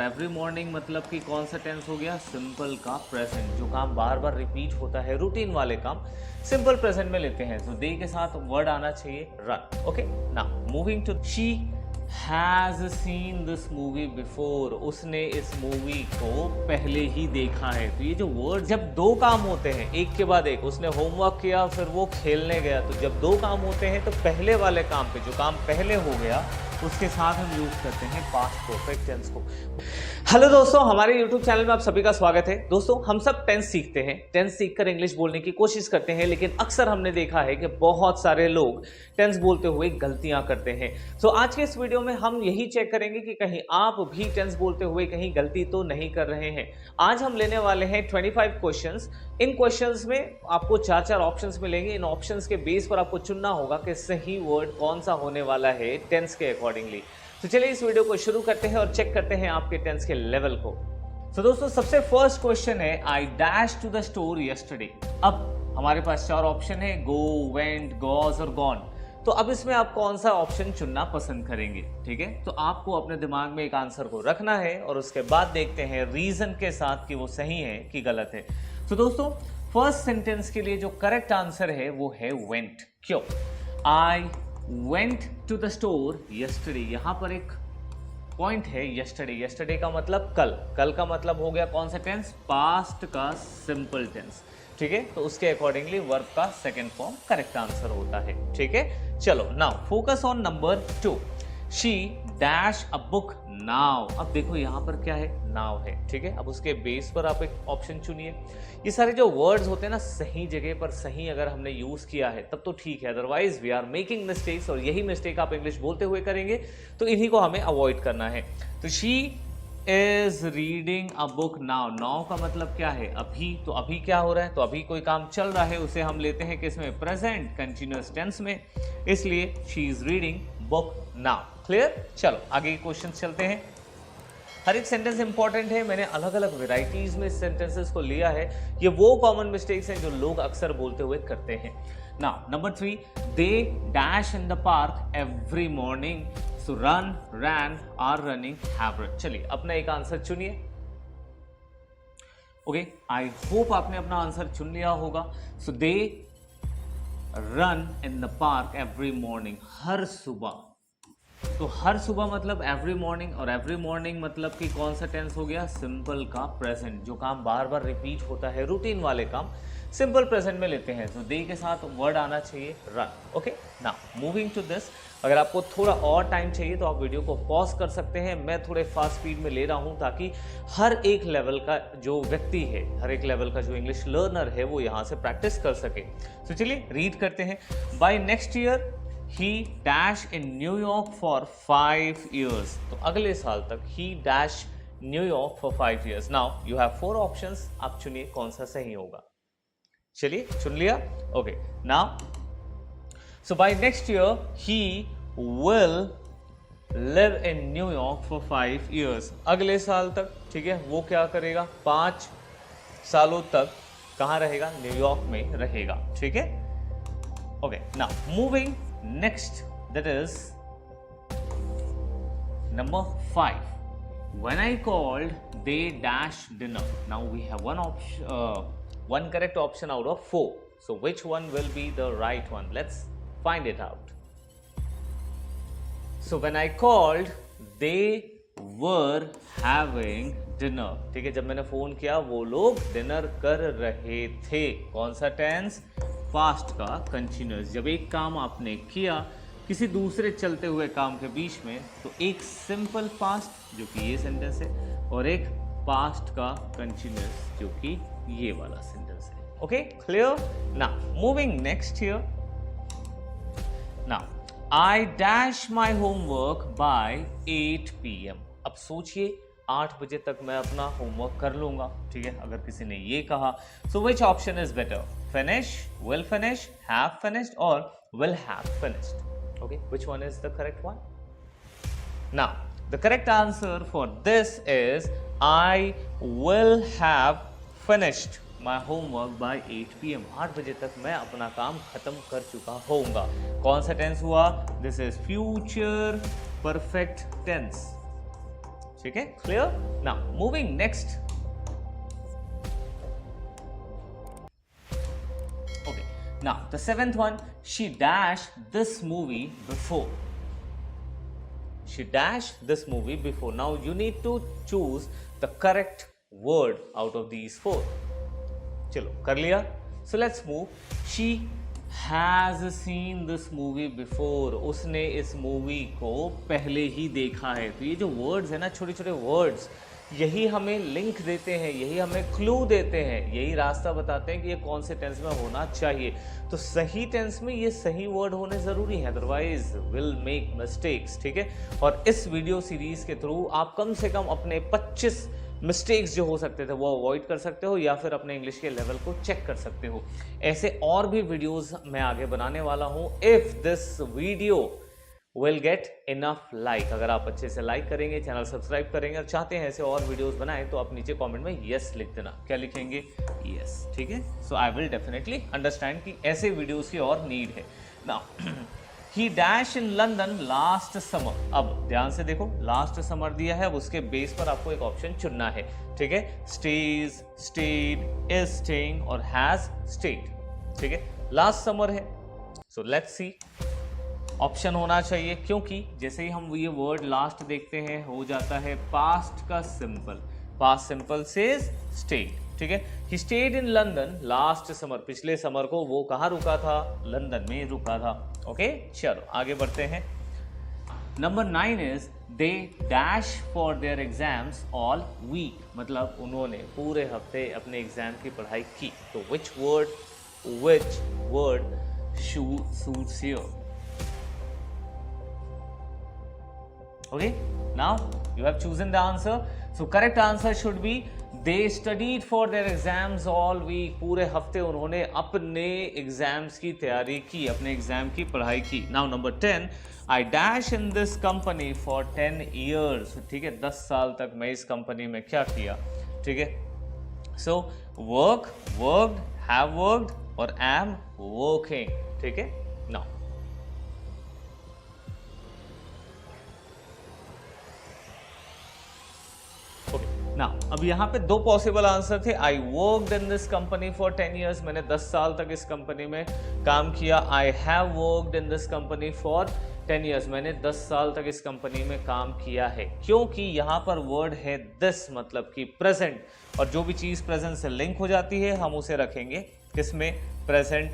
और every morning मतलब कि कौन सा टेंस हो गया, सिंपल का प्रेजेंट, जो काम बार बार रिपीट होता है, रूटीन वाले काम सिंपल प्रेजेंट में लेते हैं। तो दे के साथ वर्ड आना चाहिए run. Okay, now moving to she has seen this movie before, उसने इस मूवी को पहले ही देखा है। तो ये जो वर्ड, जब दो काम होते हैं एक के बाद एक, उसने होमवर्क किया फिर वो खेलने गया, तो जब दो काम होते हैं तो पहले वाले काम पे जो काम पहले हो गया उसके साथ हम यूज करते हैं पास्ट परफेक्ट टेंस को। हेलो दोस्तों, हमारे YouTube चैनल में आप सभी का स्वागत है। दोस्तों, हम सब टेंस सीखते हैं, टेंस सीखकर इंग्लिश बोलने की कोशिश करते हैं, लेकिन अक्सर हमने देखा है कि बहुत सारे लोग टेंस बोलते हुए गलतियां करते हैं। तो आज के इस वीडियो में हम यही चेक करेंगे कि कहीं आप भी टेंस बोलते हुए कहीं गलती तो नहीं कर रहे हैं। आज हम लेने वाले हैं 25 क्वेश्चंस। इन क्वेश्चंस में आपको चार चार ऑप्शंस मिलेंगे। इन ऑप्शंस के बेस पर आपको चुनना होगा कि सही वर्ड कौन सा होने वाला है टेंस के अकॉर्डिंगली। तो चलिए इस वीडियो को शुरू करते हैं और चेक करते हैं आपके टेंस के लेवल को। तो दोस्तों, सबसे फर्स्ट क्वेश्चन है I dash to the store yesterday. अब हमारे पास चार ऑप्शन है, गो, वेंट, गॉज और गॉन। तो अब इसमें आप कौन सा ऑप्शन चुनना पसंद करेंगे? ठीक है, तो आपको अपने दिमाग में एक आंसर को रखना है और उसके बाद देखते हैं रीजन के साथ कि वो सही है कि गलत है। तो दोस्तों, फर्स्ट सेंटेंस के लिए जो करेक्ट आंसर है वो है वेंट। क्यों? I went to the store yesterday, यहां पर एक पॉइंट है यस्टरडे। यस्टरडे का मतलब कल, कल का मतलब हो गया कौन सा टेंस, पास्ट का सिंपल टेंस। ठीक है, तो उसके अकॉर्डिंगली वर्ब का सेकंड फॉर्म करेक्ट आंसर होता है। ठीक है, चलो now focus on number 2, she dash a book now. अब देखो यहां पर क्या है, नाउ है। ठीक है, अब उसके बेस पर आप एक ऑप्शन चुनिए। ये सारे जो वर्ड्स होते हैं ना, सही जगह पर सही अगर हमने यूज किया है तब तो ठीक है, otherwise we are making mistakes, और यही मिस्टेक आप इंग्लिश बोलते हुए करेंगे, तो इन्हीं को हमें अवॉइड करना है। तो she is reading a book now, now का मतलब क्या है, अभी। तो अभी क्या हो रहा है, तो अभी कोई काम चल रहा है, उसे हम लेते हैं किसमें, प्रेजेंट कंटिन्यूअस टेंस में, इसलिए she is reading book now. Clear? चलो आगे क्वेश्चन चलते हैं। हर एक सेंटेंस इंपॉर्टेंट है, मैंने अलग अलग वेराइटीज में सेंटेंसेस को लिया है। ये वो कॉमन मिस्टेक्स हैं जो लोग अक्सर बोलते हुए करते हैं। Now number 3, they dash in the park every morning. So run, ran, are running, have run. चलिए अपना एक आंसर चुनिए। ओके, आई होप आपने अपना आंसर चुन लिया होगा। So they run in the park every morning, हर सुबह। तो हर सुबह मतलब एवरी मॉर्निंग, और एवरी मॉर्निंग मतलब कि कौन सा टेंस हो गया, सिंपल का प्रेजेंट, जो काम बार बार रिपीट होता है, रूटीन वाले काम सिंपल प्रेजेंट में लेते हैं। तो दे के साथ वर्ड आना चाहिए run. Okay, now moving to this. अगर आपको थोड़ा और टाइम चाहिए तो आप वीडियो को पॉज कर सकते हैं। मैं थोड़े फास्ट स्पीड में ले रहा हूं ताकि हर एक लेवल का जो व्यक्ति है, हर एक लेवल का जो इंग्लिश लर्नर है, वो यहाँ से प्रैक्टिस कर सके। तो चलिए रीड करते हैं। By next year he dash in New York for 5 years. तो अगले साल तक he dash New York for 5 years. Now you have 4 options. आप चुनिए कौन सा सही होगा। चलिए चुन लिया। Okay. Now so by next year he will live in New York for 5 years. अगले साल तक, ठीक है, वो क्या करेगा, 5 सालों तक कहाँ रहेगा, न्यूयॉर्क में रहेगा। ठीक है, okay. Now moving next, that is number 5. When I called, they dash dinner. Now we have one correct option out of 4. So which one will be the right one? Let's find it out. So when I called, they were having dinner. ठीक है, जब मैंने phone किया वो लोग dinner कर रहे थे। कौन सा टेंस, पास्ट का कंटिन्यूअस। जब एक काम आपने किया किसी दूसरे चलते हुए काम के बीच में, तो एक सिंपल पास्ट जो कि ये सेंटेंस है, और एक पास्ट का कंटिन्यूअस जो कि ये वाला सेंटेंस है। Okay, clear? Now moving next here. Now I dash my homework by 8 PM। अब सोचिए 8 बजे तक मैं अपना होमवर्क कर लूंगा। ठीक है, अगर किसी ने ये कहा, so which option is better, finish, will finish, have finished और will have finished? Okay, which one is the correct one? Now the correct answer for this is I will have finished my homework by 8 PM। 8 बजे तक मैं अपना काम खत्म कर चुका होऊंगा। कौन सा टेंस हुआ? This is future perfect tense. ठीक है, clear? Now moving next. Okay, now the seventh one, she dashed this movie before. She dashed this movie before. Now you need to choose the correct word out of these four. चलो कर लिया. So let's move. She has seen this movie before. उसने इस movie को पहले ही देखा है. तो ये जो वर्ड्स है ना, छोटे छोटे वर्ड्स, यही हमें लिंक देते हैं, यही हमें क्लू देते हैं, यही रास्ता बताते हैं कि ये कौन से टेंस में होना चाहिए. तो सही टेंस में ये सही वर्ड होने ज़रूरी है, अदरवाइज विल मेक मिस्टेक्स. ठीक है, और इस वीडियो सीरीज़ के थ्रू आप कम से कम अपने 25 मिस्टेक्स जो हो सकते थे वो अवॉइड कर सकते हो, या फिर अपने इंग्लिश के लेवल को चेक कर सकते हो. ऐसे और भी वीडियोस मैं आगे बनाने वाला हूँ. If this video will get enough like, अगर आप अच्छे से लाइक करेंगे, चैनल सब्सक्राइब करेंगे और चाहते हैं ऐसे और वीडियोस बनाएं, तो आप नीचे कमेंट में यस लिख देना. क्या लिखेंगे? यस. ठीक है, सो आई विल डेफिनेटली अंडरस्टैंड कि ऐसे वीडियोस की और नीड है. Now he dash in London last summer. अब ध्यान से देखो, लास्ट समर दिया है, अब उसके बेस पर आपको एक ऑप्शन चुनना है. ठीक है, स्टेज, स्टेड, इज स्टेइंग और हैज स्टेड. ठीक है, लास्ट समर है. सो लेट्स सी, ऑप्शन होना चाहिए, क्योंकि जैसे ही हम ये वर्ड लास्ट देखते हैं हो जाता है पास्ट का simple. Past simple says stayed. ठीक है, he stayed in London last summer. पिछले समर को वो कहाँ रुका था? लंदन में रुका था. ओके, चलो आगे बढ़ते हैं. Number 9 is they dash for their exams all week. मतलब उन्होंने पूरे हफ्ते अपने एग्जाम की पढ़ाई की. तो which word suits here? Okay, now you have chosen the answer. So correct answer should be they studied for their exams all week. पूरे हफ्ते उन्होंने अपने एग्जाम्स की तैयारी की, अपने एग्जाम की पढ़ाई की. Now number 10, I dash in this company for 10 years. ठीक है, 10 साल तक मैं इस कंपनी में क्या किया. ठीक है, so work, worked, have worked और am working. ठीक है, now ना, अब यहाँ पे दो पॉसिबल आंसर थे. I worked in this company for 10 years. मैंने 10 साल तक इस कंपनी में काम किया. I have worked in this company for 10 years. मैंने 10 साल तक इस कंपनी में काम किया है. क्योंकि यहाँ पर वर्ड है दिस, मतलब कि प्रेजेंट, और जो भी चीज़ प्रेजेंट से लिंक हो जाती है हम उसे रखेंगे किसमें? प्रेजेंट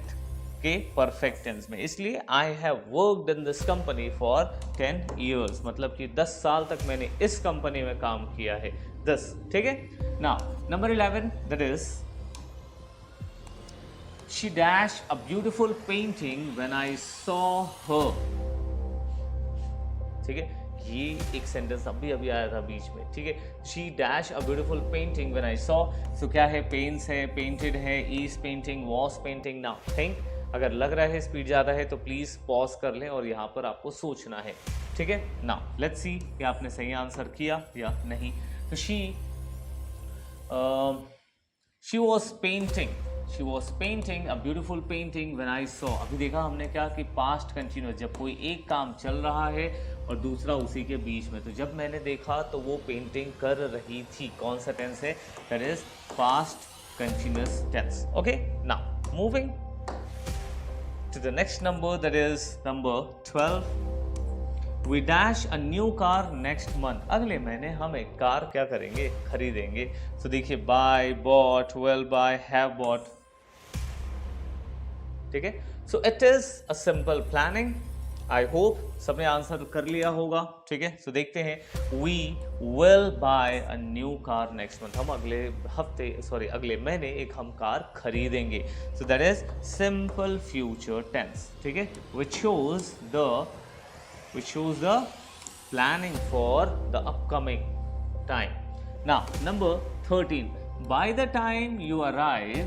के परफेक्ट टेंस में. इसलिए I have worked in this company for 10 years, मतलब कि 10 साल तक मैंने इस कंपनी में काम किया है. 10. ठीक है, now number 11, that is she dash a beautiful painting when I saw her. ठीक है, ये एक सेंटेंस अभी आया था बीच में. ठीक है, she dash a beautiful painting when I saw. So क्या है? पेंट्स है, पेंटेड है, is painting, was painting. Now think, अगर लग रहा है स्पीड ज़्यादा है तो प्लीज़ पॉज कर लें और यहाँ पर आपको सोचना है. ठीक है, नाउ लेट्स सी कि आपने सही आंसर किया या नहीं. तो she was painting a beautiful painting when I saw. अभी देखा हमने क्या कि past continuous, जब कोई एक काम चल रहा है और दूसरा उसी के बीच में, तो जब मैंने देखा तो वो पेंटिंग कर रही थी. कौन सा टेंस है? That is past continuous tense. Okay, now moving to the next number, that is number 12. We dash a new car next month. अगले महीने हम एक कार क्या करेंगे? खरीदेंगे. तो देखिए, buy, bought, will buy, have bought. ठीक है, so it is a simple planning. I hope सबने आंसर कर लिया होगा. ठीक है, so देखते हैं. We will buy a new car next month. हम अगले महीने एक हम कार खरीदेंगे. So that is simple future tense. ठीक है, which shows the planning for the upcoming time. Now, number 13. By the time you arrive,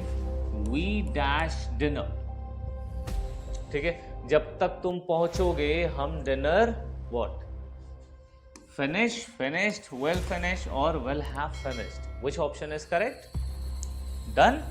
we dash dinner. ठीक है, जब तक तुम पहुंचोगे हम dinner what? Finished, will finish or will have finished. Which option is correct? Done?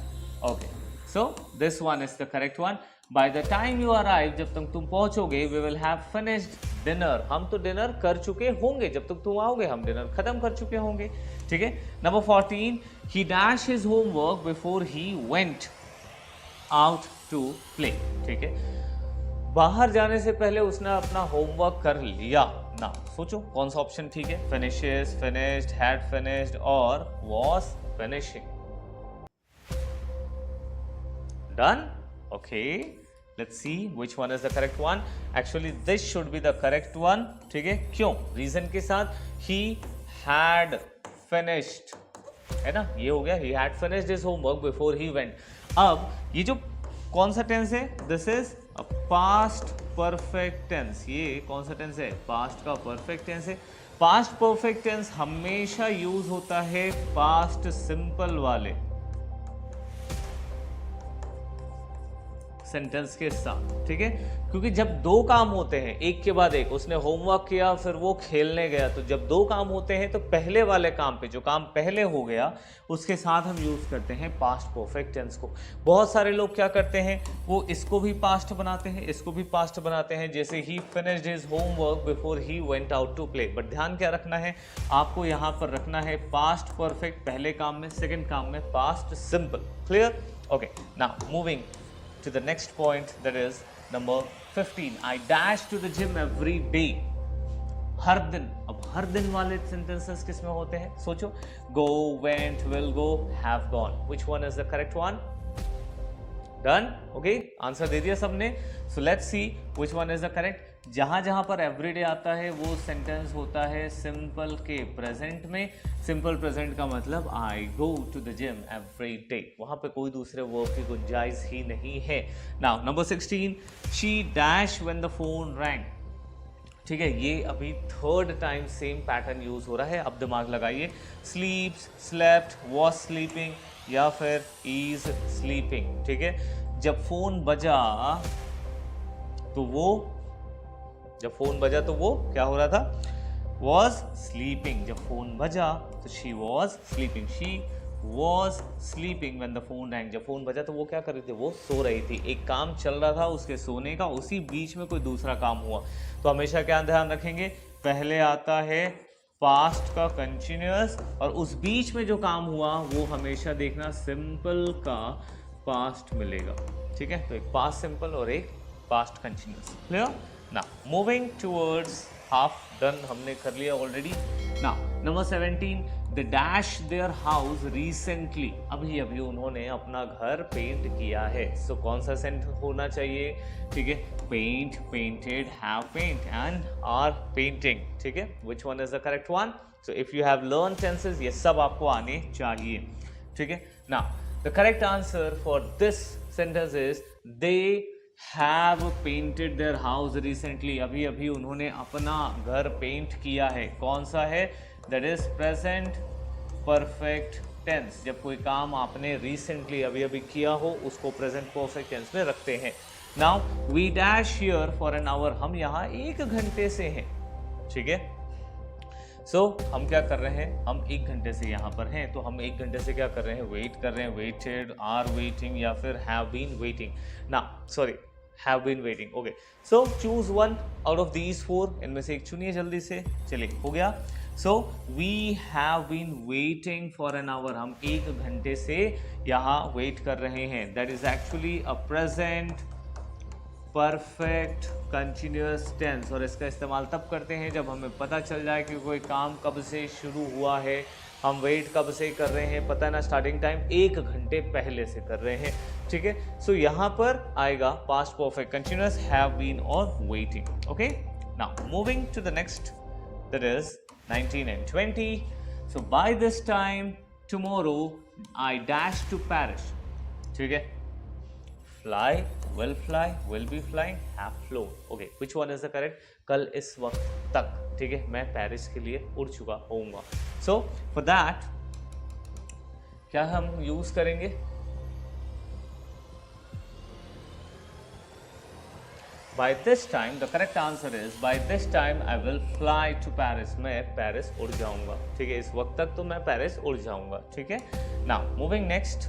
Okay. So, this one is the correct one. By the time you arrive, जब तक तुम पहुंचोगे, we will have finished dinner, हम तो dinner कर चुके होंगे, जब तक तुम आओगे हम डिनर खत्म कर चुके होंगे, ठीक है। Number 14, he dash his homework before he went out to play, ठीक है, बाहर जाने से पहले उसने अपना होमवर्क कर लिया। ना सोचो कौन सा ऑप्शन ठीक है, फिनिशेस, फिनिश्ड, हैड फिनिश्ड और was finishing. Done, okay, let's see which one is the correct one. Actually this should be the correct one, ठीक है, क्यों, रीजन के साथ, ही हैड फिनिश्ड, है ना, ये हो गया, he had finished his homework before he went. अब ये जो कौन सा टेंस है, this is a past perfect tense, ये कौन सा टेंस है, पास्ट का परफेक्ट टेंस है। पास्ट परफेक्ट टेंस हमेशा यूज होता है पास्ट सिंपल वाले सेंटेंस के साथ, ठीक है, क्योंकि जब दो काम होते हैं एक के बाद एक, उसने होमवर्क किया फिर वो खेलने गया, तो जब दो काम होते हैं तो पहले वाले काम पे जो काम पहले हो गया उसके साथ हम यूज करते हैं पास्ट परफेक्ट टेंस को। बहुत सारे लोग क्या करते हैं, वो इसको भी पास्ट बनाते हैं, इसको भी पास्ट बनाते हैं, जैसे he finished his homework before he went out to play. But ध्यान क्या रखना है आपको, यहाँ पर रखना है पास्ट परफेक्ट पहले काम में, सेकेंड काम में past simple. Clear, okay, now moving to the next point, that is number 15, I dash to the gym every day, हर दिन। अब हर दिन वाले sentences किस में होते हैं, सोचो, go, went, will go, have gone, which one is the correct one? Done, okay, answer दे दिया सबने, so let's see which one is the correct। जहां जहां पर एवरीडे आता है वो सेंटेंस होता है सिंपल के प्रेजेंट में। सिंपल प्रेजेंट का मतलब I go to the gym every day, वहां पे कोई दूसरे वर्ब की गुंजाइश ही नहीं है। Now number 16, she dash when the phone wrong, ठीक है, ये अभी third time same pattern use हो रहा है, अब दिमाग लगाइए, स्लीप्स, स्लेप्ट, वॉज स्लीपिंग या फिर इज स्लीपिंग, ठीक है। जब फोन बजा तो वो क्या हो रहा था, वॉज स्लीपिंग। जब फोन बजा तो she was sleeping, she was sleeping when the phone wrong. जब फोन बजा तो वो क्या कर रही थी, वो सो रही थी, एक काम चल रहा था उसके सोने का, उसी बीच में कोई दूसरा काम हुआ। तो हमेशा क्या ध्यान रखेंगे, पहले आता है पास्ट का कंटिन्यूअस और उस बीच में जो काम हुआ वो हमेशा देखना सिंपल का पास्ट मिलेगा, ठीक है। तो एक पास्ट सिंपल और एक पास्ट कंटिन्यूअस। क्लियर, ना मूविंग टूवर्ड्स हाफ डन, हमने कर लिया ऑलरेडी। ना number 17, the dash there house recently, अभी अभी उन्होंने अपना घर पेंट किया है। सो कौन सा सेंट होना चाहिए, ठीक है, paint, painted, have paint and are painting, ठीक है, which one is the correct one. So if you have learn tenses, ये सब आपको आने चाहिए, ठीक है। ना the correct answer for this sentence is they have painted their house recently, अभी अभी उन्होंने अपना घर पेंट किया है। कौन सा है, that is present perfect tense. जब कोई काम आपने रिसेंटली अभी अभी किया हो उसको प्रेजेंट परफेक्ट टेंस में रखते हैं। Now we dash here for an hour, हम यहाँ 1 घंटे से हैं, ठीक है। सो हम क्या कर रहे हैं, हम 1 घंटे से यहाँ पर हैं, तो हम 1 घंटे से क्या कर रहे हैं, वेट कर रहे हैं, वेटेड, आर वेटिंग या फिर हैव बीन वेटिंग। ना sorry, have been waiting, okay. So choose one out of these 4, इनमें से एक चुनिए जल्दी से, चलिए हो गया। So we have been waiting for an hour, हम 1 घंटे से यहाँ वेट कर रहे हैं। That is actually a present perfect continuous tense, और इसका इस्तेमाल तब करते हैं जब हमें पता चल जाए कि कोई काम कब से शुरू हुआ है, हम वेट कब से कर रहे हैं, पता है ना, स्टार्टिंग टाइम 1 घंटे पहले से कर रहे हैं, ठीक है। सो यहाँ पर आएगा past perfect continuous, have been और waiting, okay. Now moving to the next, that is 19 and 20. So by this time tomorrow I dash to Paris, ठीक है। Fly, will be flying, have flown, okay, which one is the correct? कल इस वक्त तक, ठीक है, मैं Paris के लिए उड़ चुका होऊंगा। So for that क्या हम यूज करेंगे, by this time, the correct answer is by this time I will fly to Paris, मैं पेरिस उड़ जाऊंगा, ठीक है, इस वक्त तक तो मैं पेरिस उड़ जाऊंगा, ठीक है। Now moving next,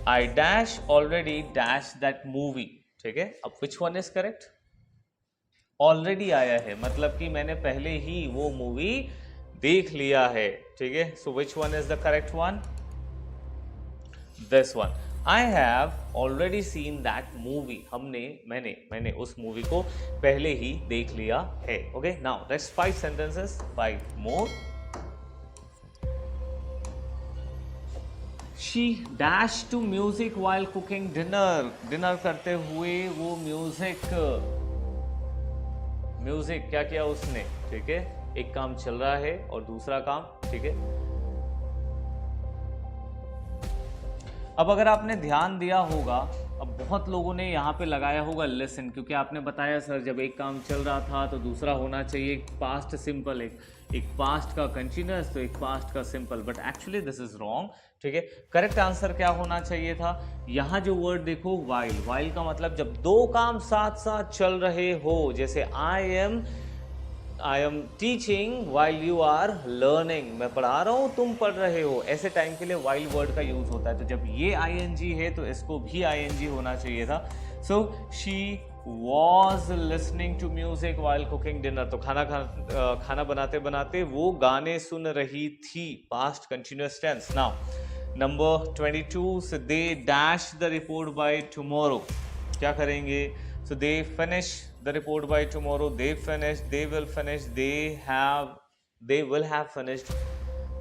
I dash already dash that movie, ठीक है। अब विच वन इज करेक्ट? ऑलरेडी आया है मतलब कि मैंने पहले ही वो मूवी देख लिया है, ठीक है। So which one is the correct one? This one, I have already seen that movie. मैंने उस मूवी को पहले ही देख लिया है। Okay, now next 5 sentences, 5 more. She dashed to music while cooking dinner. Dinner करते हुए वो म्यूजिक क्या किया उसने, ठीक है। एक काम चल रहा है और दूसरा काम, ठीक है। अब अगर आपने ध्यान दिया होगा, अब बहुत लोगों ने यहाँ पे लगाया होगा लिसन, क्योंकि आपने बताया सर जब एक काम चल रहा था तो दूसरा होना चाहिए, एक पास्ट सिंपल, एक पास्ट का कंटिन्यूअस तो एक पास्ट का simple, but actually this is wrong, ठीक है। करेक्ट आंसर क्या होना चाहिए था? यहाँ जो वर्ड देखो वाइल का मतलब जब दो काम साथ साथ चल रहे हो, जैसे I am teaching while you are learning, मैं पढ़ा रहा हूँ तुम पढ़ रहे हो, ऐसे टाइम के लिए वाइल वर्ड का यूज होता है। तो जब ये आईएनजी है तो इसको भी आईएनजी होना चाहिए था। So she was listening to music while cooking dinner, तो खाना बनाते बनाते वो गाने सुन रही थी, past continuous tense. Now number 22, so they dash the report by tomorrow, क्या करेंगे? So they finish the report by tomorrow, they will finish, they will have finished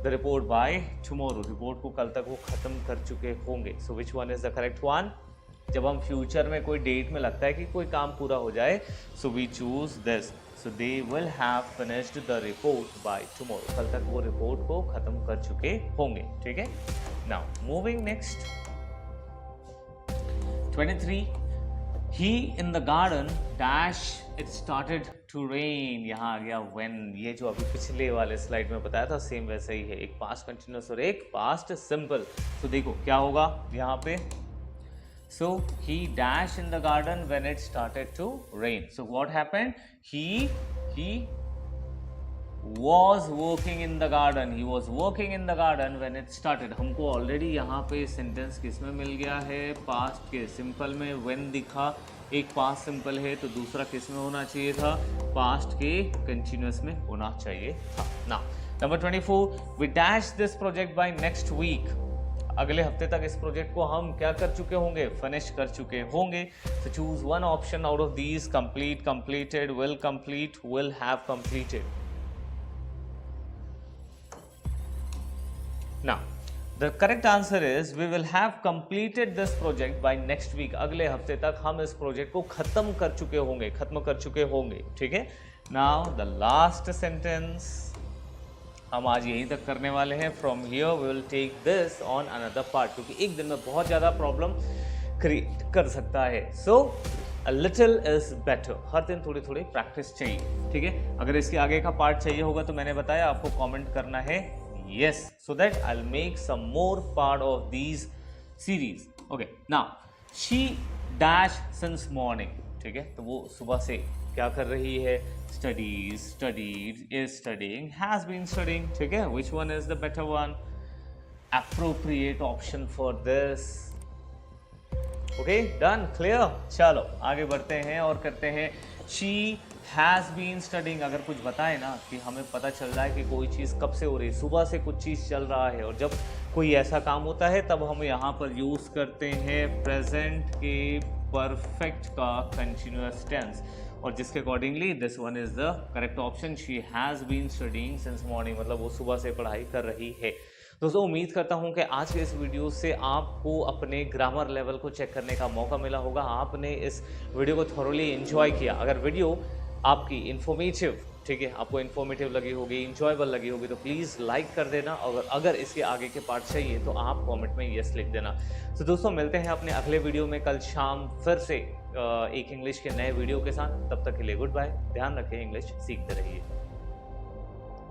the report by tomorrow, report को कल तक वो खत्म कर चुके होंगे। So which one is the correct one? जब हम फ्यूचर में कोई डेट में लगता है कि कोई काम पूरा हो जाए, so we choose this, so they will have finished the report by tomorrow, कल तक वो रिपोर्ट को खत्म कर चुके होंगे, ठीक है। Now moving next, 23, he in the garden dash it started to rain, यहाँ आ गया when, ये जो अभी पिछले वाले स्लाइड में बताया था सेम वैसे ही है, एक पास्ट कंटिन्यूअस और एक पास्ट सिंपल। तो देखो क्या होगा यहाँ पे, so he dashed in the garden when it started to rain, so what happened? He was working in the garden, when it started। हमको ऑलरेडी यहाँ पे सेंटेंस किस में मिल गया है? पास्ट के सिंपल में when दिखा, एक पास्ट सिंपल है तो दूसरा किस में होना चाहिए था? पास्ट के कंटिन्यूअस में होना चाहिए था। Now number 24, we dash this project by next week, अगले हफ्ते तक इस प्रोजेक्ट को हम क्या कर चुके होंगे? फिनिश कर चुके होंगे। तो choose one option out of these, complete, completed, will complete, will have completed. Now the correct answer is we will have completed this project by next week, अगले हफ्ते तक हम इस प्रोजेक्ट को खत्म कर चुके होंगे, ठीक है। नाउ द लास्ट सेंटेंस हम आज यहीं तक करने वाले हैं। From here we will take this on another part, क्योंकि एक दिन में बहुत ज़्यादा प्रॉब्लम क्रिएट कर सकता है। सो अ लिटिल इज बेटर, हर दिन थोड़ी थोड़ी प्रैक्टिस चाहिए, ठीक है। अगर इसके आगे का पार्ट चाहिए होगा तो मैंने बताया आपको कमेंट करना है yes, so that I'll make some more part of these series. Okay, now she dash since morning, ठीक है। तो वो सुबह से क्या कर रही है? studied, is studying, has been studying, ठीक है। which one is the better one? appropriate option for this. okay, done, clear। चलो आगे बढ़ते हैं और करते हैं she has been studying। अगर कुछ बताए ना कि हमें पता चल रहा है कि कोई चीज़ कब से हो रही है, सुबह से कुछ चीज़ चल रहा है, और जब कोई ऐसा काम होता है तब हम यहाँ पर यूज़ करते हैं प्रेजेंट के परफेक्ट का कंटिन्यूअस टेंस, और जिसके accordingly this one is the correct option. She has been studying since morning, मतलब वो सुबह से पढ़ाई कर रही है। दोस्तों उम्मीद करता हूं कि आज के इस वीडियो से आपको अपने ग्रामर लेवल को चेक करने का मौका मिला होगा, आपने इस वीडियो को थॉरोली एंजॉय किया। अगर वीडियो आपकी इन्फॉर्मेटिव, ठीक है, आपको इन्फॉर्मेटिव लगी होगी, इंजॉयबल लगी होगी तो प्लीज़ लाइक कर देना, और अगर इसके आगे के पार्ट चाहिए तो आप कमेंट में यस लिख देना। तो दोस्तों मिलते हैं अपने अगले वीडियो में कल शाम फिर से एक इंग्लिश के नए वीडियो के साथ। तब तक के लिए गुड बाय, ध्यान रखें, इंग्लिश सीखते रहिए।